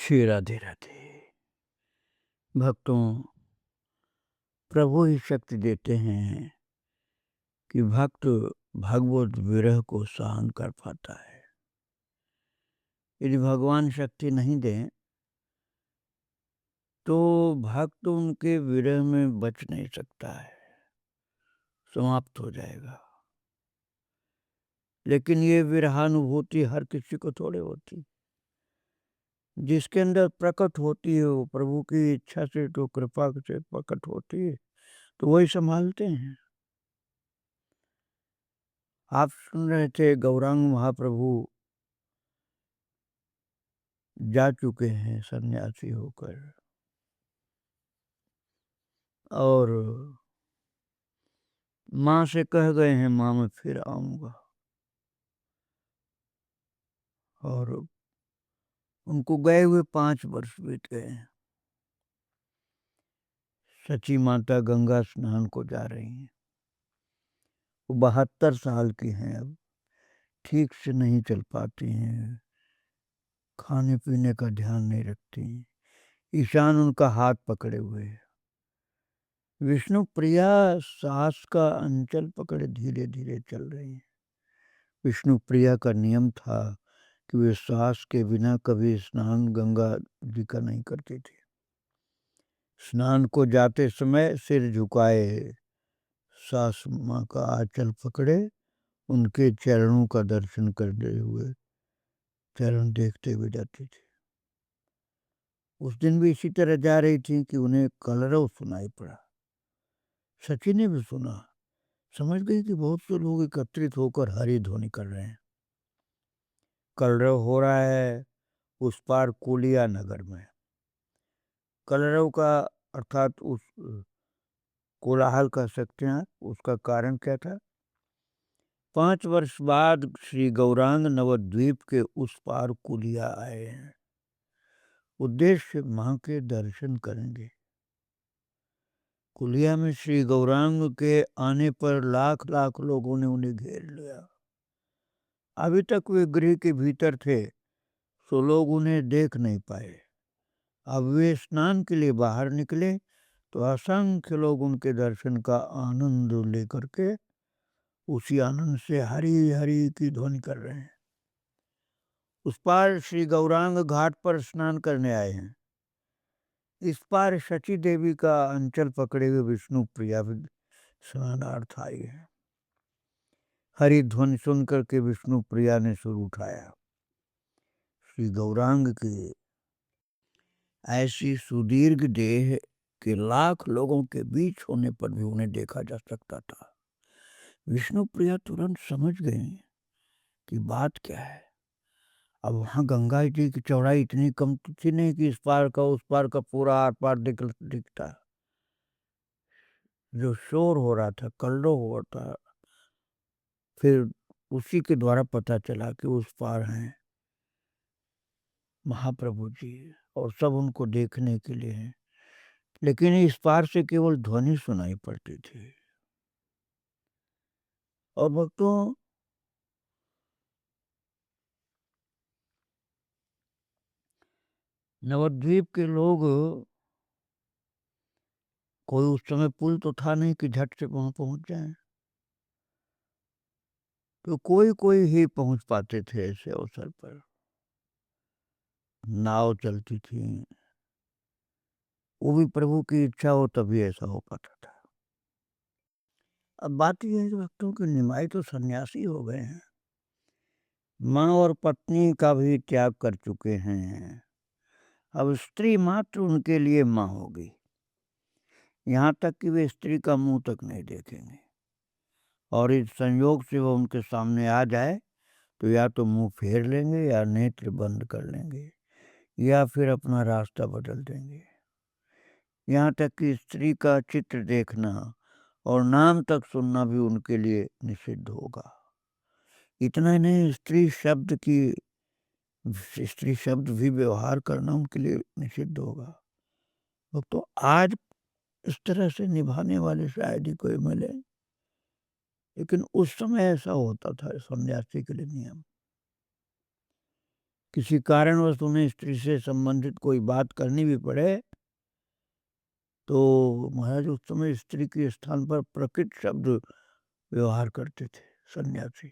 श्री राधे राधे। भक्तों, प्रभु ही शक्ति देते हैं कि भक्त भगवत विरह को सहन कर पाता है। यदि भगवान शक्ति नहीं दें तो भक्त उनके विरह में बच नहीं सकता है, समाप्त हो जाएगा। लेकिन ये विरहानुभूति हर किसी को थोड़े होती। जिसके अंदर प्रकट होती है वो प्रभु की इच्छा से, तो कृपा से प्रकट होती है, तो वही संभालते हैं। आप सुन रहे थे गौरांग महाप्रभु जा चुके हैं सन्यासी होकर, और माँ से कह गए हैं माँ मैं फिर आऊंगा, और उनको गए हुए 5 वर्ष बीत गए हैं। सची माता गंगा स्नान को जा रही हैं। वो 72 साल की हैं, अब ठीक से नहीं चल पाती हैं, खाने पीने का ध्यान नहीं रखती। ईशान उनका हाथ पकड़े हुए है। विष्णु प्रिया सांस का अंचल पकड़े धीरे धीरे चल रही है। विष्णु प्रिया का नियम था कि वे सांस के बिना कभी स्नान गंगा जी का नहीं करती थी। स्नान को जाते समय सिर झुकाए, सास माँ का आंचल पकड़े, उनके चरणों का दर्शन करते हुए चरण देखते हुए जाती थी। उस दिन भी इसी तरह जा रही थी कि उन्हें कलरव सुनाई पड़ा। सची ने भी सुना, समझ गई कि बहुत से लोग एकत्रित होकर हरि ध्वनि कर रहे हैं। कलरव हो रहा है उस पार कुलिया नगर में। कलरव का अर्थात उस कोलाहल कह सकते हैं। उसका कारण क्या था? 5 वर्ष बाद श्री गौरांग नवद्वीप के उस पार कुलिया आए हैं। उद्देश्य मां के दर्शन करेंगे। कुलिया में श्री गौरांग के आने पर लाख लाख लोगों ने उन्हें घेर लिया। अभी तक वे गृह के भीतर थे, तो लोग उन्हें देख नहीं पाए। अब वे स्नान के लिए बाहर निकले तो असंख्य लोग उनके दर्शन का आनंद लेकर के उसी आनंद से हरि हरि की ध्वनि कर रहे हैं। उस पार श्री गौरांग घाट पर स्नान करने आए हैं। इस पार शची देवी का अंचल पकड़े हुए विष्णु प्रिया स्नानार्थ आई है। हरि ध्वनि सुन करके विष्णु प्रिया ने सुर उठाया। श्री गौरांग के ऐसी सुदीर्घ देह के लाख लोगों के बीच होने पर भी उन्हें देखा जा सकता था। विष्णु प्रिया तुरंत समझ गए कि बात क्या है। अब वहाँ गंगा जी की चौड़ाई इतनी कम थी नहीं कि इस पार का उस पार का पूरा आर पार दिखता। जो शोर हो रहा था, कल्लो हो रहा था, फिर उसी के द्वारा पता चला कि उस पार हैं महाप्रभु जी, और सब उनको देखने के लिए हैं। लेकिन इस पार से केवल ध्वनि सुनाई पड़ती थी। और भक्तों, नवद्वीप के लोग, कोई उस समय पुल तो था नहीं कि झट से वहां पहुंच जाएं, तो कोई कोई ही पहुंच पाते थे। ऐसे अवसर पर नाव चलती थी, वो भी प्रभु की इच्छा हो तभी ऐसा हो पाता था। अब बात यह है कि भक्तों की निमाई तो सन्यासी हो गए हैं, माँ और पत्नी का भी त्याग कर चुके हैं। अब स्त्री मात्र उनके लिए माँ होगी, यहाँ तक कि वे स्त्री का मुंह तक नहीं देखेंगे। और इस संयोग से वो उनके सामने आ जाए तो या तो मुंह फेर लेंगे, या नेत्र बंद कर लेंगे, या फिर अपना रास्ता बदल देंगे। यहाँ तक कि स्त्री का चित्र देखना और नाम तक सुनना भी उनके लिए निषिद्ध होगा। इतना ही नहीं, स्त्री शब्द भी व्यवहार करना उनके लिए निषिद्ध होगा। तो आज इस तरह से निभाने वाले शायद ही कोई मिले, लेकिन उस समय ऐसा होता था सन्यासी के लिए नियम। किसी कारणवश उन्हें स्त्री से संबंधित कोई बात करनी भी पड़े तो महाराज उस समय स्त्री के स्थान पर प्रकृत शब्द व्यवहार करते थे सन्यासी।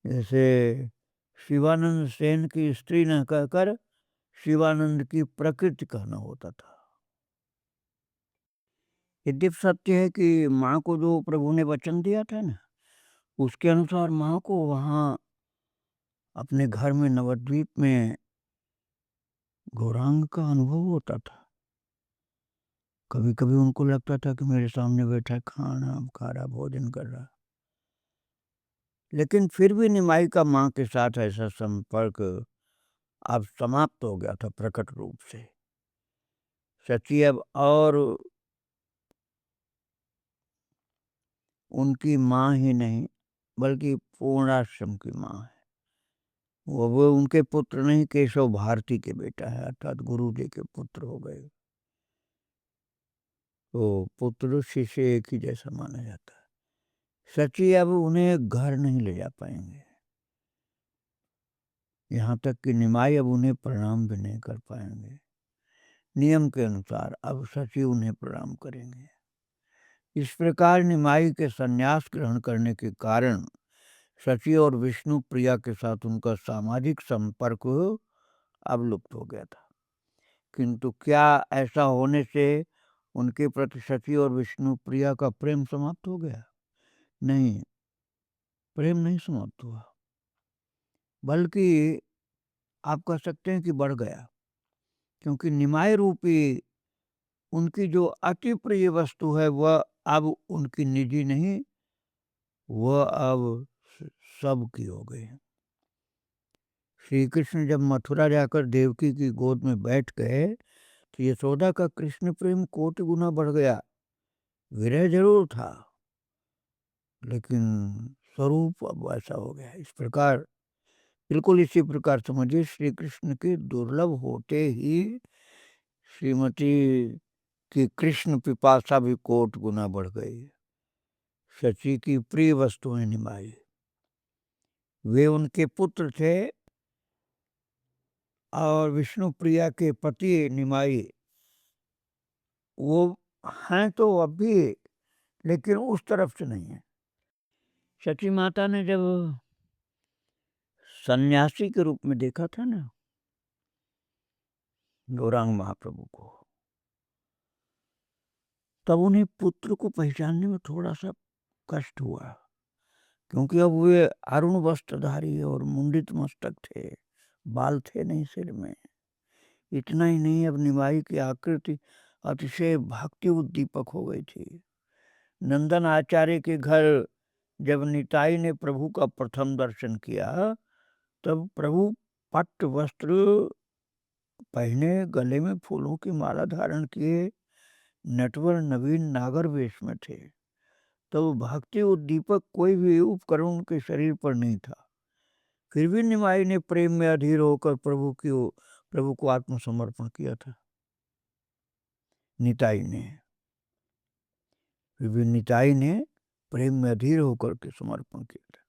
जैसे शिवानंद सेन की स्त्री न कहकर शिवानंद की प्रकृति कहना होता था। यद्यप सत्य है कि माँ को जो प्रभु ने वचन दिया था ना, उसके अनुसार माँ को वहाँ अपने घर में नवद्वीप में गौरांग का अनुभव होता था। कभी कभी उनको लगता था कि मेरे सामने बैठा खाना खा रहा, भोजन कर रहा, लेकिन फिर भी निमाई का माँ के साथ ऐसा संपर्क अब समाप्त हो गया था प्रकट रूप से। सची अब और उनकी माँ ही नहीं बल्कि पूर्णाश्रम की माँ है। वो उनके पुत्र नहीं, केशव भारती के बेटा है, अर्थात गुरु जी के पुत्र हो गए। तो पुत्र शिष्य एक ही जैसा माना जाता है। सची अब उन्हें घर नहीं ले जा पाएंगे, यहाँ तक कि निमाई अब उन्हें प्रणाम भी नहीं कर पाएंगे। नियम के अनुसार अब सची उन्हें प्रणाम करेंगे। इस प्रकार निमाई के संन्यास ग्रहण करने के कारण सची और विष्णु प्रिया के साथ उनका सामाजिक संपर्क अब लुप्त हो गया था। किंतु क्या ऐसा होने से उनके प्रति सची और विष्णु प्रिया का प्रेम समाप्त हो गया? नहीं, प्रेम नहीं समाप्त हुआ, बल्कि आप कह सकते हैं कि बढ़ गया। क्योंकि निमाय रूपी उनकी जो अति प्रिय वस्तु है वह अब उनकी निजी नहीं, वह अब सबकी हो गई। श्री कृष्ण जब मथुरा जाकर देवकी की गोद में बैठ गए तो यशोदा का कृष्ण प्रेम कोटि गुना बढ़ गया। विरह जरूर था, लेकिन स्वरूप अब ऐसा हो गया। इस प्रकार बिल्कुल इसी प्रकार समझिए, श्री कृष्ण के दुर्लभ होते ही श्रीमती की कृष्ण पिपासा भी कोट गुना बढ़ गई। सची की प्रिय वस्तुएं निभाई, वे उनके पुत्र थे और विष्णु प्रिया के पति निमाई वो हैं तो अब भी, लेकिन उस तरफ से नहीं है। सची माता ने जब सन्यासी के रूप में देखा था ना गौरांग महाप्रभु को, तब उन्हें पुत्र को पहचानने में थोड़ा सा कष्ट हुआ, क्योंकि अब वे अरुण वस्त्रधारी और मुंडित मस्तक थे, बाल थे नहीं सिर में। इतना ही नहीं, अब निमाई की आकृति अतिशय भक्ति उद्दीपक हो गई थी। नंदन आचार्य के घर जब निताई ने प्रभु का प्रथम दर्शन किया तब प्रभु पट्ट वस्त्र पहने, गले में फूलों की माला धारण किए, नटवर नवीन नागर वेश में थे। तो भक्ति उद्दीपक कोई भी उपकरण उनके शरीर पर नहीं था। फिर भी निमाई ने प्रेम में अधीर होकर प्रभु को आत्मसमर्पण किया था। निताई ने फिर भी निताई ने प्रेम में अधीर होकर के समर्पण किया था।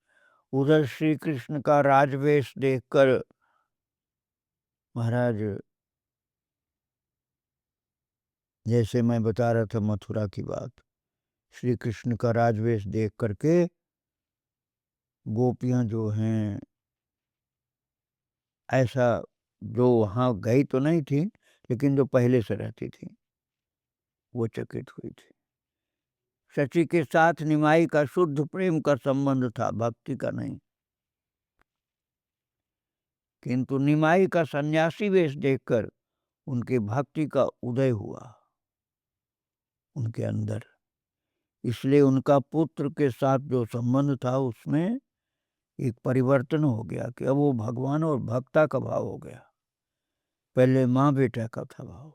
उधर श्री कृष्ण का राजवेश देखकर महाराज, जैसे मैं बता रहा था मथुरा की बात, श्री कृष्ण का राजवेश देख करके गोपियां जो हैं ऐसा, जो वहाँ गई तो नहीं थी लेकिन जो पहले से रहती थी, वो चकित हुई थी। सची के साथ निमाई का शुद्ध प्रेम का संबंध था, भक्ति का नहीं। किंतु निमाई का सन्यासी वेश देखकर उनके भक्ति का उदय हुआ उनके अंदर। इसलिए उनका पुत्र के साथ जो संबंध था उसमें एक परिवर्तन हो गया कि अब वो भगवान और भक्ता का भाव हो गया, पहले माँ बेटा का था भाव।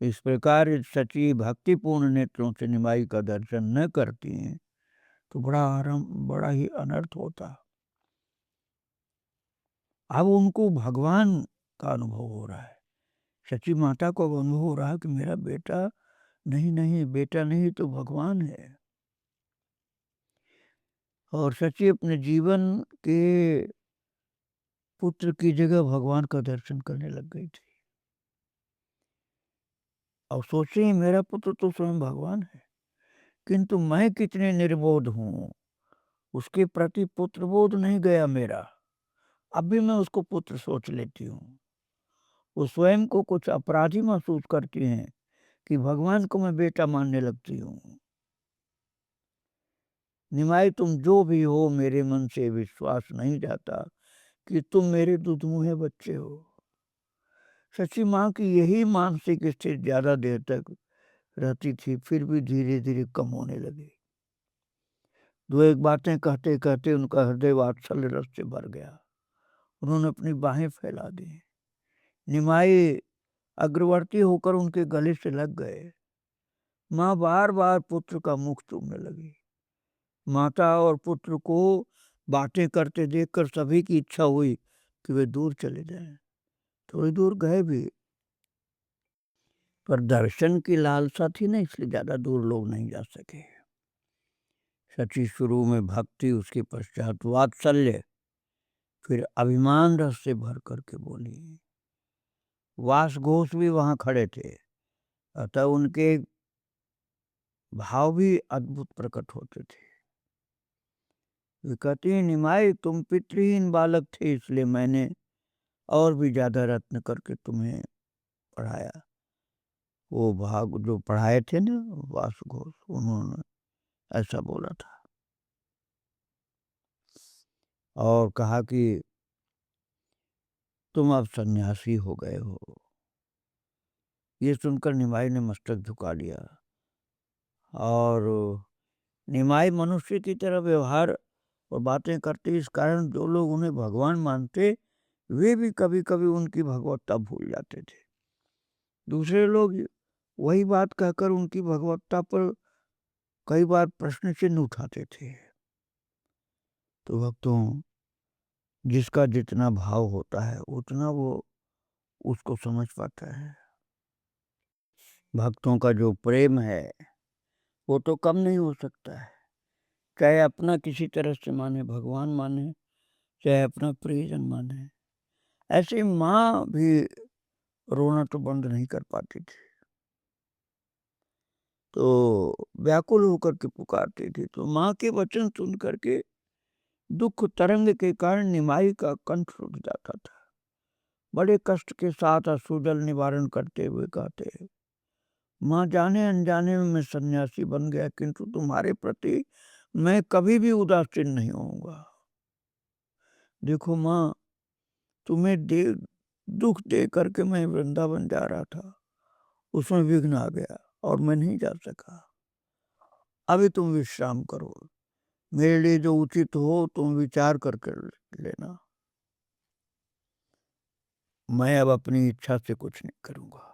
इस प्रकार सची भक्तिपूर्ण नेत्रों से निमाई का दर्शन न करती हैं तो बड़ा ही अनर्थ होता। अब उनको भगवान का अनुभव हो रहा है, सची माता को अनुभव हो रहा है कि मेरा बेटा नहीं, बेटा नहीं तो भगवान है। और शची अपने जीवन के पुत्र की जगह भगवान का दर्शन करने लग गई थी। और सोचे मेरा पुत्र तो स्वयं भगवान है, किंतु मैं कितने निर्बोध हूँ, उसके प्रति पुत्रबोध नहीं गया मेरा। अब भी मैं उसको पुत्र सोच लेती हूँ। वो स्वयं को कुछ अपराधी महसूस करती हैं कि भगवान को मैं बेटा मानने लगती हूँ। निमाई तुम जो भी हो, मेरे मन से विश्वास नहीं जाता कि तुम मेरे दुधमुहे बच्चे हो। शची माँ की यही मानसिक स्थिति ज्यादा देर तक रहती थी, फिर भी धीरे धीरे कम होने लगी। दो एक बातें कहते कहते उनका हृदय वात्सल्य रस से भर गया। उन्होंने अपनी बाहें फैला दी। निमाई अग्रवर्ती होकर उनके गले से लग गए। माँ बार बार पुत्र का मुख चूमने लगी। माता और पुत्र को बातें करते देखकर सभी की इच्छा हुई कि वे दूर चले जाएं। थोड़ी दूर गए भी, पर दर्शन की लालसा थी ना, इसलिए ज्यादा दूर लोग नहीं जा सके। शची शुरू में भक्ति, उसके पश्चात वात्सल्य, फिर अभिमान रस से भर करके बोली। वास घोष भी वहां खड़े थे, अतः उनके भाव भी अद्भुत प्रकट होते थे। वे कहती हैं, निमाई तुम पितृहीन बालक थे, इसलिए मैंने और भी ज्यादा रत्न करके तुम्हें पढ़ाया। वो भाग जो पढ़ाए थे ना वास घोष, उन्होंने ऐसा बोला था। और कहा कि तुम अब सन्यासी हो गए हो। ये सुनकर निमाई ने मस्तक झुका लिया। और निमाई मनुष्य की तरह व्यवहार और बातें करते, इस कारण जो लोग उन्हें भगवान मानते वे भी कभी कभी उनकी भगवत्ता भूल जाते थे। दूसरे लोग वही बात कहकर उनकी भगवत्ता पर कई बार प्रश्न चिन्ह उठाते थे। तो भक्तों, जिसका जितना भाव होता है उतना वो उसको समझ पाता है। भक्तों का जो प्रेम है वो तो कम नहीं हो सकता है, चाहे अपना किसी तरह से माने, भगवान माने, चाहे अपना प्रियजन माने। ऐसे माँ भी रोना तो बंद नहीं कर पाती थी, तो व्याकुल होकर के पुकारती थी। तो माँ के वचन सुन करके दुख तरंग के कारण निमाई का कंठ रुक जाता था। बड़े कष्ट के साथ अश्रुजल निवारण करते हुए कहते, माँ जाने अनजाने में मैं सन्यासी बन गया, किंतु तुम्हारे प्रति मैं कभी भी उदासीन नहीं होऊंगा। देखो माँ, तुम्हें दुख दे करके मैं वृंदावन जा रहा था, उसमें विघ्न आ गया और मैं नहीं जा सका। अभी तुम विश्राम करो, मेरे लिए जो उचित हो तुम विचार करके लेना। मैं अब अपनी इच्छा से कुछ नहीं करूंगा,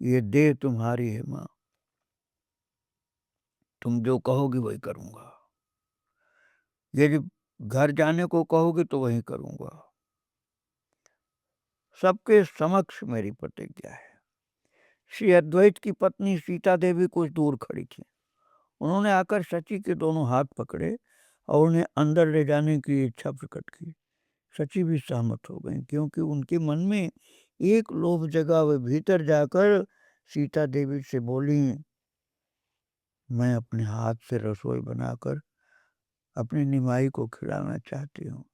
ये देह तुम्हारी है माँ, तुम जो कहोगी वही करूंगा। यदि घर जाने को कहोगे तो वही करूंगा। सबके समक्ष मेरी प्रतिज्ञा है। श्री अद्वैत की पत्नी सीता देवी कुछ दूर खड़ी थी। उन्होंने आकर शची के दोनों हाथ पकड़े और उन्हें अंदर ले जाने की इच्छा प्रकट की। शची भी सहमत हो गई, क्योंकि उनके मन में एक लोभ जगा। वे भीतर जाकर सीता देवी से बोली, मैं अपने हाथ से रसोई बनाकर अपनी निमाई को खिलाना चाहती हूँ।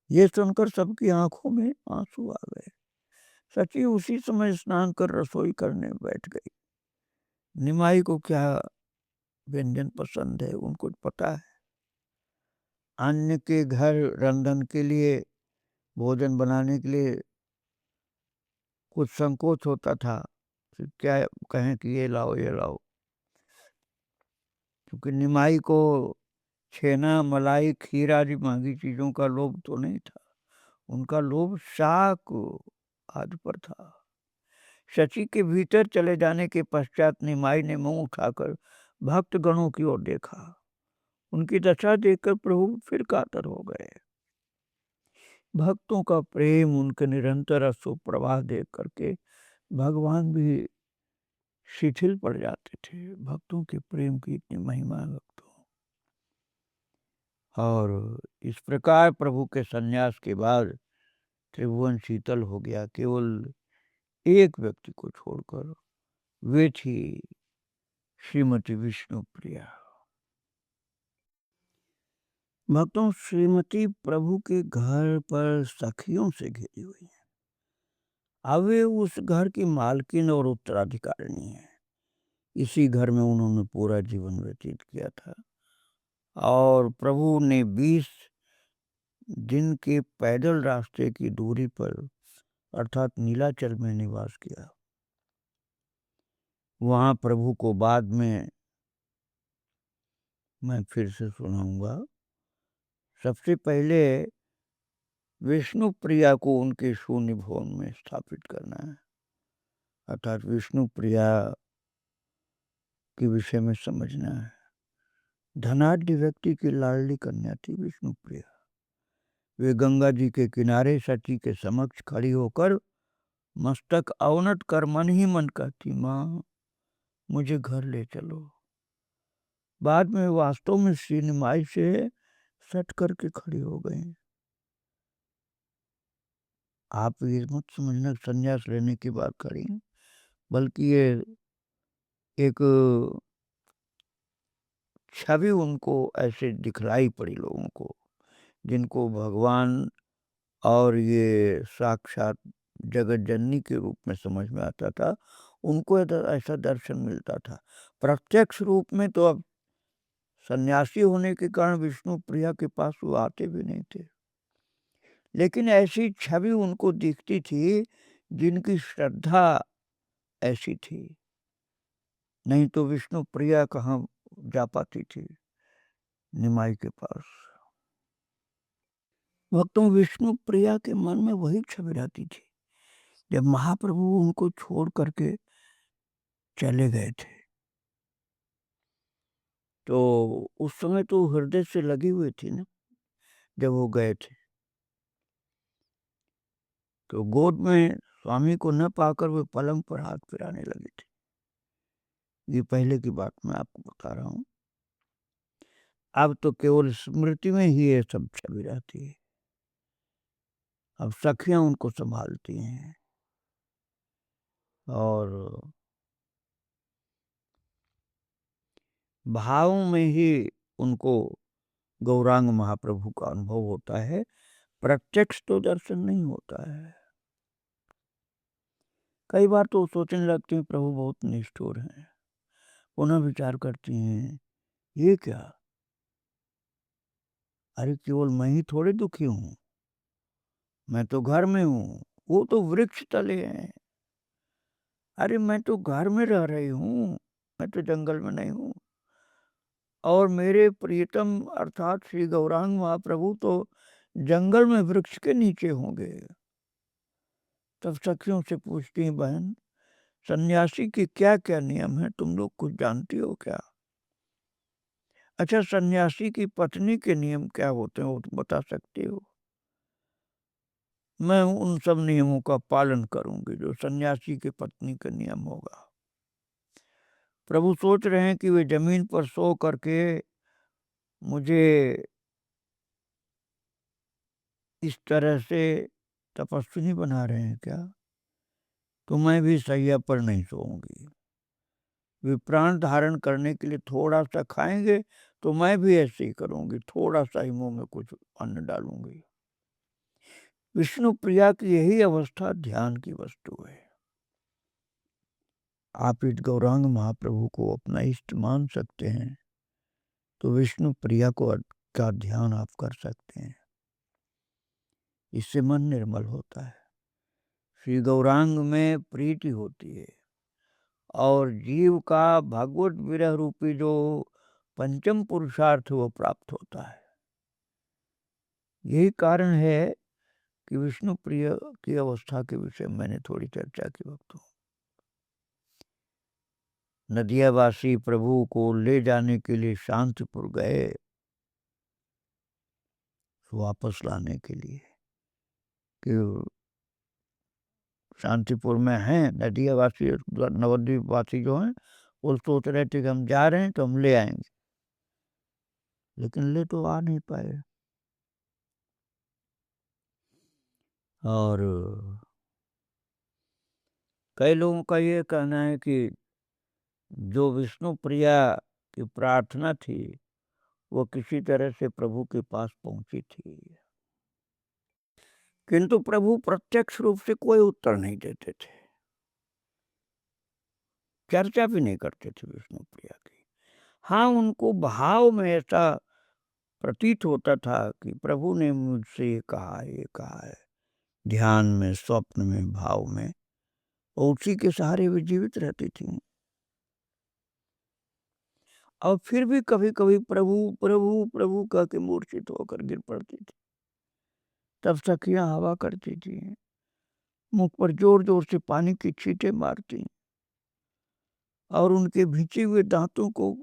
ये सुनकर सबकी आंखों में आंसू आ गए। शची उसी समय स्नान कर रसोई करने बैठ गई। निमाई को क्या व्यंजन पसंद है उनको पता है। अन्य के घर रंधन के लिए, भोजन बनाने के लिए कुछ संकोच होता था, फिर क्या कहें कि ये लाओ ये लाओ। क्योंकि निमाई को छेना, मलाई, खीर आदि महंगी चीजों का लोभ तो नहीं था, उनका लोभ शाक आदि पर था। शची के भीतर चले जाने के पश्चात निमाई ने मुंह उठाकर भक्त गणों की ओर देखा। उनकी दशा देखकर प्रभु फिर कातर हो गए। भक्तों का प्रेम, उनके निरंतर अश्रु प्रवाह देख करके भगवान भी शिथिल पड़ जाते थे। भक्तों के प्रेम की इतनी महिमा है भक्तों। और इस प्रकार प्रभु के संन्यास के बाद त्रिभुवन शीतल हो गया, केवल एक व्यक्ति को छोड़कर, वे थी श्रीमती विष्णुप्रिया। भक्तों, श्रीमती प्रभु के घर पर सखियों से घिरी हुई है। अब वे उस घर की मालकिन और उत्तराधिकारिणी है। इसी घर में उन्होंने पूरा जीवन व्यतीत किया था और प्रभु ने 20 दिन के पैदल रास्ते की दूरी पर अर्थात नीलाचल में निवास किया। वहाँ प्रभु को बाद में मैं फिर से सुनाऊंगा। सबसे पहले विष्णुप्रिया को उनके शून्य भवन में स्थापित करना है, अर्थात विष्णुप्रिया के विषय में समझना है। धनाढ्य व्यक्ति की लाडली कन्या थी विष्णुप्रिया। वे गंगा जी के किनारे सती के समक्ष खड़ी होकर मस्तक अवनत कर मन ही मन कहती, माँ मुझे घर ले चलो। बाद में वास्तव में श्री निमाई से सट करके खड़ी हो गई। आप ये मत समझना संन्यास लेने की बात करी, बल्कि ये एक छवि उनको ऐसे दिखलाई पड़ी लोगों को, जिनको भगवान और ये साक्षात जगत जननी के रूप में समझ में आता था। उनको ऐसा दर्शन मिलता था। प्रत्यक्ष रूप में तो अब सन्यासी होने के कारण विष्णुप्रिया के पास वो आते भी नहीं थे, लेकिन ऐसी छवि उनको दिखती थी जिनकी श्रद्धा ऐसी थी। नहीं तो विष्णुप्रिया कहाँ जा पाती थी निमाई के पास। भक्तों, विष्णुप्रिया के मन में वही छवि रहती थी जब महाप्रभु उनको छोड़ करके चले गए थे। तो उस समय तो हृदय से लगी हुई थी ना, जब वो गए थे। तो गोद में स्वामी को न पाकर वे पलंग पर हाथ फिराने लगी थी। ये पहले की बात मैं आपको बता रहा हूँ। अब तो केवल स्मृति में ही ये सब छवि रहती है। अब सखियां उनको संभालती हैं और भाव में ही उनको गौरांग महाप्रभु का अनुभव होता है। प्रत्यक्ष तो दर्शन नहीं होता है। कई बार तो सोचने लगती हैं प्रभु बहुत निष्ठुर हैं। पुनः विचार करती हैं, ये क्या, अरे केवल मैं ही थोड़े दुखी हूँ, मैं तो घर में हूँ, वो तो वृक्ष तले हैं। अरे मैं तो घर में रह रही हूँ, मैं तो जंगल में नहीं हूँ। और मेरे प्रियतम अर्थात श्री गौरांग महाप्रभु तो जंगल में वृक्ष के नीचे होंगे। तब सखियों से पूछती हैं, बहन सन्यासी के क्या क्या नियम है, तुम लोग कुछ जानती हो क्या? अच्छा, सन्यासी की पत्नी के नियम क्या होते हैं वो तुम बता सकती हो? मैं उन सब नियमों का पालन करूंगी जो सन्यासी की पत्नी का नियम होगा। प्रभु सोच रहे हैं कि वे जमीन पर सो करके मुझे इस तरह से तपस्विनी बना रहे हैं क्या? तो मैं भी सैया पर नहीं सोऊंगी। वे प्राण धारण करने के लिए थोड़ा सा खाएंगे तो मैं भी ऐसे ही करूंगी, थोड़ा सा ही मुंह में कुछ अन्न डालूंगी। विष्णु प्रिया की यही अवस्था ध्यान की वस्तु है। आप इस गौरांग महाप्रभु को अपना इष्ट मान सकते हैं तो विष्णु प्रिया का ध्यान आप कर सकते हैं। इससे मन निर्मल होता है, श्री गौरांग में प्रीति होती है और जीव का भगवत विरह रूपी जो पंचम पुरुषार्थ वो प्राप्त होता है। यही कारण है कि विष्णु प्रिय की अवस्था के विषय में मैंने थोड़ी चर्चा की। भक्तों, नदियावासी प्रभु को ले जाने के लिए शांतिपुर गए, वापस लाने के लिए, कि शांतिपुर में हैं नदियावासी, नवद्वीप वासी जो हैं, वो सोच रहे थे कि हम जा रहे हैं तो हम ले आएंगे। लेकिन ले तो आ नहीं पाए। और कई लोगों का ये कहना है कि जो विष्णु प्रिया की प्रार्थना थी वो किसी तरह से प्रभु के पास पहुंची थी, किंतु प्रभु प्रत्यक्ष रूप से कोई उत्तर नहीं देते थे, चर्चा भी नहीं करते थे विष्णु प्रिया की। हाँ, उनको भाव में ऐसा प्रतीत होता था कि प्रभु ने मुझसे ये कहा है, ध्यान में, स्वप्न में, भाव में, और उसी के सहारे वे जीवित रहती थी। और फिर भी कभी कभी प्रभु प्रभु प्रभु कह के मूर्छित होकर गिर पड़ती थी। तब सखियां हवा करती थी, मुख पर जोर जोर से पानी की छींटे मारती और उनके भिंचे हुए दांतों को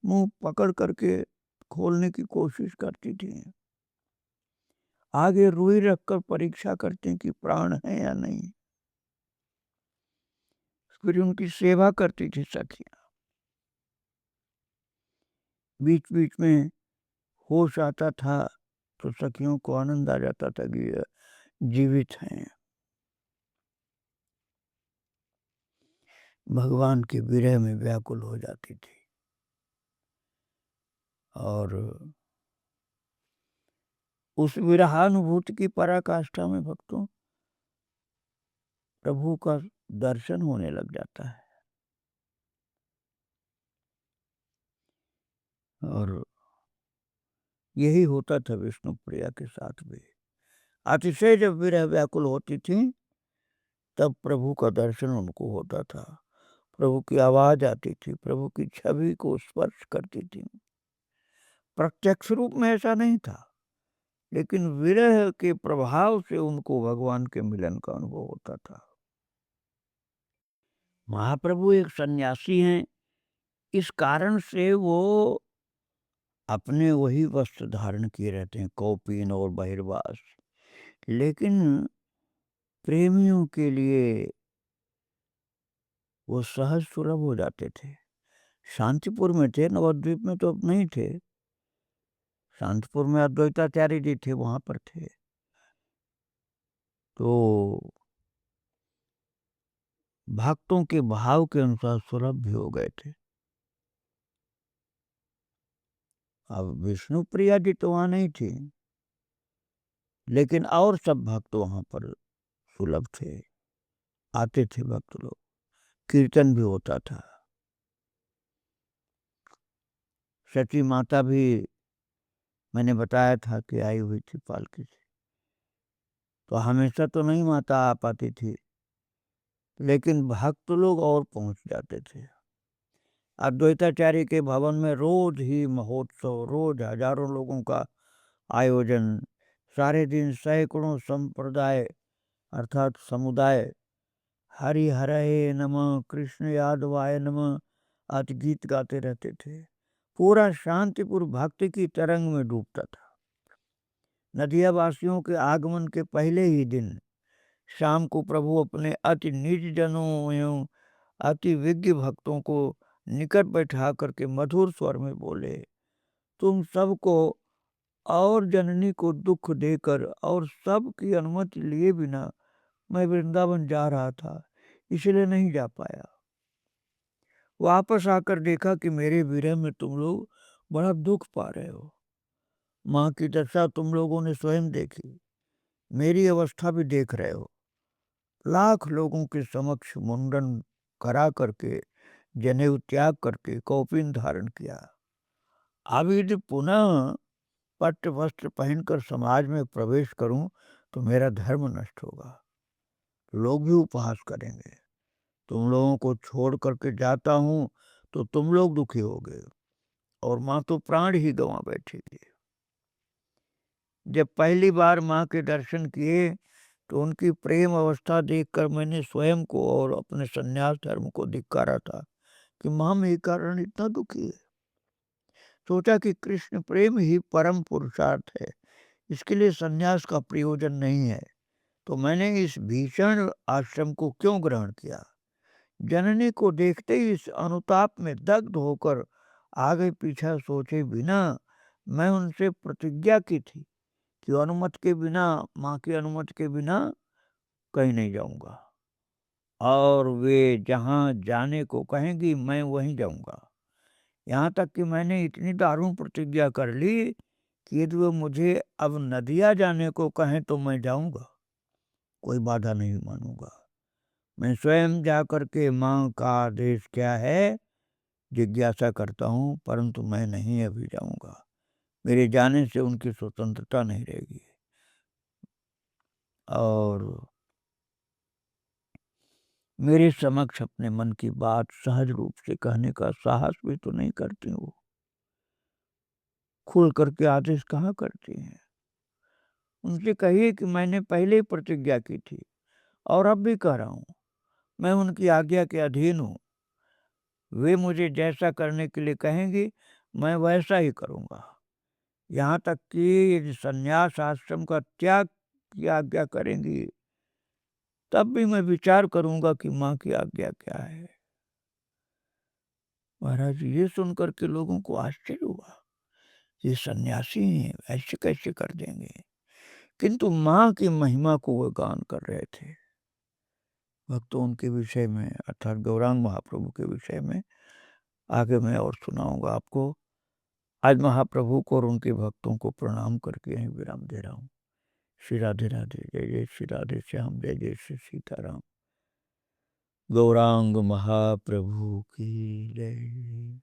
मुंह पकड़ करके खोलने की कोशिश करती थी। आगे रुई रखकर परीक्षा करते कि प्राण है या नहीं। फिर उनकी सेवा करती थी सखियां। बीच बीच में होश आता था तो सखियों को आनंद आ जाता था कि जीवित हैं, भगवान के विरह में व्याकुल हो जाती थी। और उस विरहानुभूति की पराकाष्ठा में भक्तों प्रभु का दर्शन होने लग जाता है। और यही होता था विष्णु प्रिया के साथ भी। अतिशय जब विरह व्याकुल होती थी तब प्रभु का दर्शन उनको होता था, प्रभु की आवाज आती थी, प्रभु की छवि को स्पर्श करती थी। प्रत्यक्ष रूप में ऐसा नहीं था, लेकिन विरह के प्रभाव से उनको भगवान के मिलन का अनुभव होता था। महाप्रभु एक सन्यासी हैं, इस कारण से वो अपने वही वस्त्र धारण किए रहते हैं, कौपीन और बहिर्वास, लेकिन प्रेमियों के लिए वो सहज सुलभ हो जाते थे। शांतिपुर में थे, नवद्वीप में तो अब नहीं थे। शांतिपुर में अद्वैताचार्य जी थे, वहां पर थे, तो भक्तों के भाव के अनुसार सुलभ भी हो गए थे। अब विष्णु प्रिया जी तो वहां नहीं थी, लेकिन और सब भक्त वहां पर सुलभ थे, आते थे भक्त लोग, कीर्तन भी होता था। सची माता भी मैंने बताया था कि आई हुई थी पालकी से, तो हमेशा तो नहीं माता आ पाती थी, लेकिन भक्त लोग और पहुंच जाते थे। अद्वैताचार्य के भवन में रोज ही महोत्सव, रोज हजारों लोगों का आयोजन, सारे दिन सैकड़ों संप्रदाय अर्थात समुदाय हरि हरे नमः, कृष्ण यादवाय नमः आदि गीत गाते रहते थे। पूरा शांतिपुर भक्ति की तरंग में डूबता था। नदिया वासियों के आगमन के पहले ही दिन शाम को प्रभु अपने अति निज जनों एवं अति विज्ञ भक्तों को निकट बैठा करके मधुर स्वर में बोले, तुम सबको और जननी को दुख देकर और सबकी अनुमति लिए बिना मैं वृंदावन जा रहा था, इसलिए नहीं जा पाया। वापस आकर देखा कि मेरे विरह में तुम लोग बड़ा दुख पा रहे हो। माँ की दशा तुम लोगों ने स्वयं देखी, मेरी अवस्था भी देख रहे हो। लाख लोगों के समक्ष मुंडन करा करके, जनेऊ त्याग करके कौपीन धारण किया। अब यदि पुनः पट्ट वस्त्र पहनकर समाज में प्रवेश करूं तो मेरा धर्म नष्ट होगा, लोग भी उपहास करेंगे। तुम लोगों को छोड़ करके जाता हूं तो तुम लोग दुखी होगे, और माँ तो प्राण ही गंवा बैठेगी। जब पहली बार माँ के दर्शन किए तो उनकी प्रेम अवस्था देखकर मैंने स्वयं को और अपने संन्यास धर्म को धिक्कारा था कि माँ मेरे कारण इतना दुखी है। सोचा कि कृष्ण प्रेम ही परम पुरुषार्थ है, इसके लिए संन्यास का प्रयोजन नहीं है, तो मैंने इस भीषण आश्रम को क्यों ग्रहण किया। जननी को देखते ही इस अनुताप में दग्ध होकर आगे पीछे सोचे बिना मैं उनसे प्रतिज्ञा की थी कि अनुमति के बिना, माँ की अनुमति के बिना कहीं नहीं जाऊंगा, और वे जहाँ जाने को कहेंगी मैं वहीं जाऊंगा। यहाँ तक कि मैंने इतनी दारुण प्रतिज्ञा कर ली कि यदि वो मुझे अब नदिया जाने को कहें तो मैं जाऊंगा, कोई बाधा नहीं मानूंगा। मैं स्वयं जा करके माँ का आदेश क्या है जिज्ञासा करता हूँ, परंतु मैं नहीं अभी जाऊंगा। मेरे जाने से उनकी स्वतंत्रता नहीं रहेगी। और मेरे समक्ष अपने मन की बात सहज रूप से कहने का साहस भी तो नहीं करती वो, खुल करके आदेश कहाँ करती हैं। उनसे कहिए कि मैंने पहले ही प्रतिज्ञा की थी और अब भी कह रहा हूँ, मैं उनकी आज्ञा के अधीन हूँ। वे मुझे जैसा करने के लिए कहेंगी मैं वैसा ही करूँगा। यहाँ तक कि यदि संन्यास आश्रम का त्याग की आज्ञा करेंगी तब भी मैं विचार करूँगा कि माँ की आज्ञा क्या है। महाराज ये सुनकर के लोगों को आश्चर्य हुआ, ये सन्यासी हैं, ऐसे कैसे कर देंगे। किंतु माँ की महिमा को वो गान कर रहे थे। भक्तों उनके विषय में अर्थात गौरांग महाप्रभु के विषय में आगे मैं और सुनाऊंगा आपको। आज महाप्रभु को और उनके भक्तों को प्रणाम करके यहीं विराम दे रहा हूँ। श्री राधे राधे। जय जय श्री राधे श्याम, जय जय श्री सीताराम। गौरांग महाप्रभु की जय।